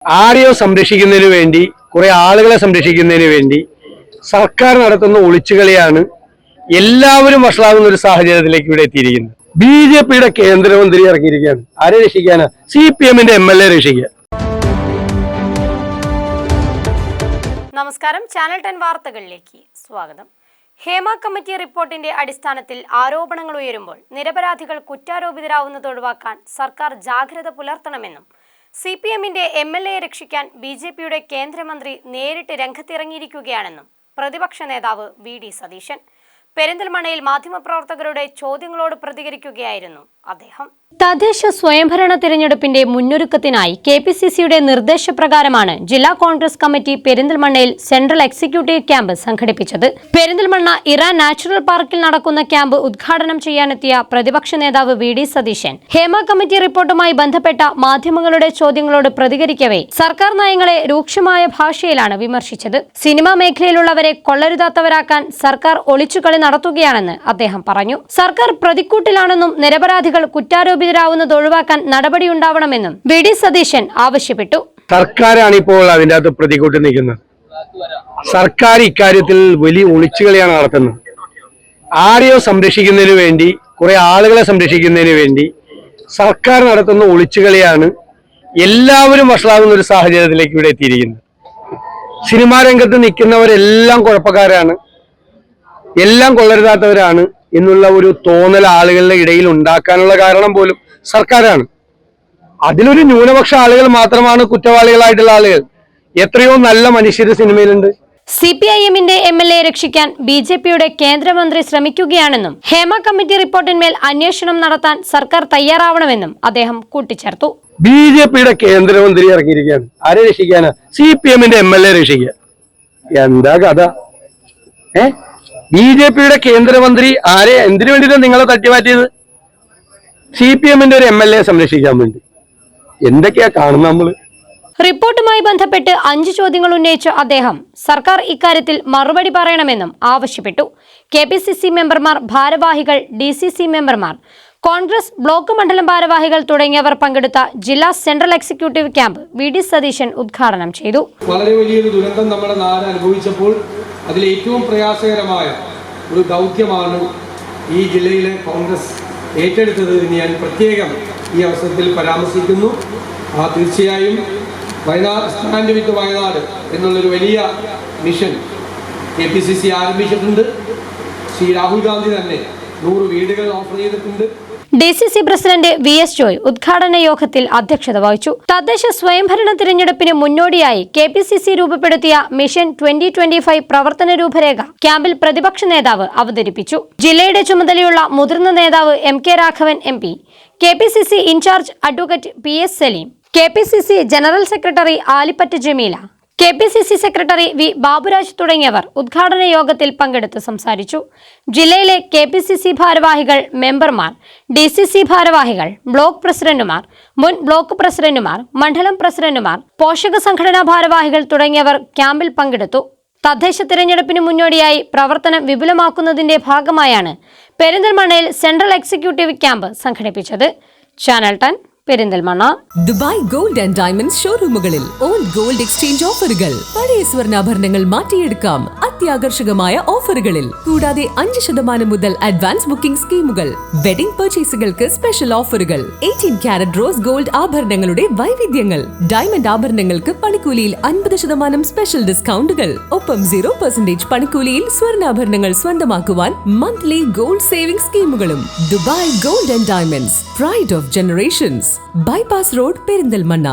ആരെയോ സംരക്ഷിക്കുന്നതിന് വേണ്ടി കുറെ ആളുകളെ സംരക്ഷിക്കുന്നതിന് വേണ്ടി സർക്കാർ നടത്തുന്ന ഒളിച്ചുകളിയാണ് എല്ലാവരും വഷളാകുന്ന ഒരു സാഹചര്യത്തിലേക്ക് ഇവിടെ എത്തിയിരിക്കുന്നത്. BJP-യുടെ കേന്ദ്രമന്ത്രി ഇറങ്ങിയിരിക്കുകയാണ്. ആരെ രക്ഷിക്കാനാ? CPM-ന്റെ MLA രക്ഷിക്കുക. നമസ്കാരം, ചാനൽ 10 വാർത്തകളിലേക്ക് സ്വാഗതം. ഹേമ കമ്മിറ്റി റിപ്പോർട്ടിന്റെ അടിസ്ഥാനത്തിൽ ആരോപണങ്ങൾ ഉയരുമ്പോൾ നിരപരാധികൾ കുറ്റാരോപിതരാവുന്നത് ഒഴിവാക്കാൻ സർക്കാർ ജാഗ്രത പുലർത്തണമെന്നും CPM-ന്റെ MLA രക്ഷിക്കാൻ BJP-യുടെ കേന്ദ്രമന്ത്രി നേരിട്ട് രംഗത്തിറങ്ങിയിരിക്കുകയാണെന്നും പ്രതിപക്ഷ നേതാവ് VD സതീശൻ പെരിന്തൽമണ്ണയിൽ മാധ്യമപ്രവർത്തകരുടെ ചോദ്യങ്ങളോട് പ്രതികരിക്കുകയായിരുന്നു അദ്ദേഹം. തദ്ദേശ സ്വയംഭരണ തിരഞ്ഞെടുപ്പിന്റെ മുന്നൊരുക്കത്തിനായി KPCC-യുടെ നിർദ്ദേശപ്രകാരമാണ് ജില്ലാ കോൺഗ്രസ് കമ്മിറ്റി പെരിന്തൽമണ്ണയിൽ സെൻട്രൽ എക്സിക്യൂട്ടീവ് ക്യാമ്പ് സംഘടിപ്പിച്ചത്. പെരിന്തൽമണ്ണ ഇറാൻ നാച്ചുറൽ പാർക്കിൽ നടക്കുന്ന ക്യാമ്പ് ഉദ്ഘാടനം ചെയ്യാനെത്തിയ പ്രതിപക്ഷ നേതാവ് VD സതീശൻ ഹേമ കമ്മിറ്റി റിപ്പോർട്ടുമായി ബന്ധപ്പെട്ട മാധ്യമങ്ങളുടെ ചോദ്യങ്ങളോട് പ്രതികരിക്കവേ സർക്കാർ നയങ്ങളെ രൂക്ഷമായ ഭാഷയിലാണ് വിമർശിച്ചത്. സിനിമാ മേഖലയിലുള്ളവരെ കൊള്ളരുതാത്തവരാക്കാൻ സർക്കാർ ഒളിച്ചുകളി നടത്തുകയാണെന്ന് അദ്ദേഹം പറഞ്ഞു. സർക്കാർ പ്രതിക്കൂട്ടിലാണെന്നും നിരപരാധികൾ കുറ്റാരോപിതരാവുന്നത് ഒഴിവാക്കാൻ നടപടിയുണ്ടാവണമെന്നും VD സതീശൻ ആവശ്യപ്പെട്ടു. സർക്കാരാണ് ഇപ്പോൾ അതിൻ്റെ അകത്ത് പ്രതിക്കൂട്ടി നിൽക്കുന്നത്. സർക്കാർ ഇക്കാര്യത്തിൽ വലിയ ഒളിച്ചുകളിയാണ് നടത്തുന്നത്. ആരെയോ സംരക്ഷിക്കുന്നതിന് വേണ്ടി കുറെ ആളുകളെ സംരക്ഷിക്കുന്നതിന് വേണ്ടി സർക്കാർ നടത്തുന്ന ഒളിച്ചുകളിയാണ് എല്ലാവരും വഷളാകുന്ന ഒരു സാഹചര്യത്തിലേക്ക് ഇവിടെ എത്തിയിരിക്കുന്നത്. സിനിമാ രംഗത്ത് നിൽക്കുന്നവരെല്ലാം കുഴപ്പക്കാരാണ്, എല്ലാം കൊള്ളരുതാത്തവരാണ് എന്നുള്ള ഒരു തോന്നൽ ആളുകളുടെ ഇടയിൽ ഉണ്ടാക്കാനുള്ള കാരണം പോലും സർക്കാരാണ്. അതിലൊരു ന്യൂനപക്ഷ ആളുകൾ മാത്രമാണ് കുറ്റവാളികളായിട്ടുള്ള ആളുകൾ. എത്രയോ നല്ല മനുഷ്യർ സിനിമയിലുണ്ട്. CPIM-ന്റെ MLA രക്ഷിക്കാൻ BJP-യുടെ കേന്ദ്രമന്ത്രി ശ്രമിക്കുകയാണെന്നും ഹേമ കമ്മിറ്റി റിപ്പോർട്ടിന്മേൽ അന്വേഷണം നടത്താൻ സർക്കാർ തയ്യാറാവണമെന്നും അദ്ദേഹം കൂട്ടിച്ചേർത്തു. BJP-യുടെ കേന്ദ്രമന്ത്രി ഇറങ്ങിയിരിക്കുകയാണ്. ആരെ രക്ഷിക്കാനാ? CPM-ന്റെ MLA രക്ഷിക്കുക. എന്താ കഥ? BJP-യുടെ കേന്ദ്രമന്ത്രി ആരെ എന്തിനു വേണ്ടിയിട്ടാണ് നിങ്ങളെ തട്ടിമാറ്റിയത്? CPM-ന്റെ ഒരു MLA സംരക്ഷിക്കാൻ വേണ്ടി. എന്തൊക്കെയാ കാണുന്നത് നമ്മള്? റിപ്പോർട്ടുമായി ബന്ധപ്പെട്ട് 5 ചോദ്യങ്ങൾ ഉന്നയിച്ച അദ്ദേഹം സർക്കാർ ഇക്കാര്യത്തിൽ മറുപടി പറയണമെന്നും ആവശ്യപ്പെട്ടു. KPCC മെമ്പർമാർ, ഭാരവാഹികൾ, DCC മെമ്പർമാർ, കോൺഗ്രസ് ബ്ലോക്ക് മണ്ഡലം ഭാരവാഹികൾ തുടങ്ങിയവർ പങ്കെടുത്ത ജില്ലാ central executive camp VD Satheesan ഉദ്ഘാടനം ചെയ്തു. വളരെ വലിയൊരു ദുരന്തം നമ്മുടെ നാട് അനുഭവിച്ചപ്പോൾ അതിലേറ്റവും പ്രയാസകരമായ ഒരു ദൗത്യമാണ് ഈ ജില്ലയിലെ കോൺഗ്രസ് ഏറ്റെടുത്തത് എന്ന് ഞാൻ പ്രത്യേകം ഈ അവസരത്തിൽ പരാമർശിക്കുന്നു. തീർച്ചയായും സ്റ്റാൻഡ് വിത്ത് വയനാട് എന്നുള്ളൊരു വലിയ മിഷൻ KPCC ആരംഭിച്ചിട്ടുണ്ട്. ശ്രീ രാഹുൽ ഗാന്ധി തന്നെ 100 വീടുകൾ ഓഫർ ചെയ്തിട്ടുണ്ട്. DCC പ്രസിഡന്റ് VS ജോയ് ഉദ്ഘാടന യോഗത്തിൽ അധ്യക്ഷത വഹിച്ചു. തദ്ദേശ സ്വയംഭരണ തിരഞ്ഞെടുപ്പിന് മുന്നോടിയായി KPCC രൂപപ്പെടുത്തിയ മിഷൻ 2025 പ്രവർത്തന രൂപരേഖ ക്യാമ്പിൽ പ്രതിപക്ഷ നേതാവ് അവതരിപ്പിച്ചു. ജില്ലയുടെ ചുമതലയുള്ള മുതിർന്ന നേതാവ് MK Raghavan MP, KPCC in charge advocate PS Saleem, KPCC general secretary Alippatt Jameela, KPCC secretary V Baburaj തുടങ്ങിയവർ ഉദ്ഘാടന യോഗത്തിൽ പങ്കെടുത്ത് സംസാരിച്ചു. ജില്ലയിലെ KPCC ഭാരവാഹികൾ, മെമ്പർമാർ, DCC ഭാരവാഹികൾ, ബ്ലോക്ക് പ്രസിഡന്റുമാർ, മുൻ ബ്ലോക്ക് പ്രസിഡന്റുമാർ, മണ്ഡലം പ്രസിഡന്റുമാർ, പോഷക സംഘടനാ ഭാരവാഹികൾ തുടങ്ങിയവർ ക്യാമ്പിൽ പങ്കെടുത്തു. തദ്ദേശ തിരഞ്ഞെടുപ്പിന് മുന്നോടിയായി പ്രവർത്തനം വിപുലമാക്കുന്നതിന്റെ ഭാഗമായാണ് പെരിന്തൽമണ്ണയിൽ സെൻട്രൽ എക്സിക്യൂട്ടീവ് ക്യാമ്പ് സംഘടിപ്പിച്ചത്. Channel 10 Perinthalmanna. Dubai gold and diamonds ഷോറൂമുകളിൽ ഓൾഡ് ഗോൾഡ് എക്സ്ചേഞ്ച് ഓഫറുകൾ. പഴയ സ്വർണ്ണാഭരണങ്ങൾ മാറ്റിയെടുക്കാം അത്യാകർഷകമായ ഓഫറുകളിൽ. കൂടാതെ 5% മുതൽ അഡ്വാൻസ് ബുക്കിംഗ് സ്കീമുകൾ. വെഡിംഗ് പർച്ചേസുകൾക്ക് സ്പെഷ്യൽ ഓഫറുകൾ. 18 കാരറ്റ് റോസ് ഗോൾഡ് ആഭരണങ്ങളുടെ വൈവിധ്യങ്ങൾ. ഡയമണ്ട് ആഭരണങ്ങൾക്ക് പണിക്കൂലിയിൽ 50% സ്പെഷ്യൽ ഡിസ്കൗണ്ടുകൾ. ഒപ്പം 0% പണിക്കൂലിയിൽ സ്വർണ്ണാഭരണങ്ങൾ സ്വന്തമാക്കുവാൻ മന്ത്ലി ഗോൾഡ് സേവിംഗ് സ്കീമുകളും. Dubai gold and diamonds, pride of generations. Bypass road, Perinthalmanna.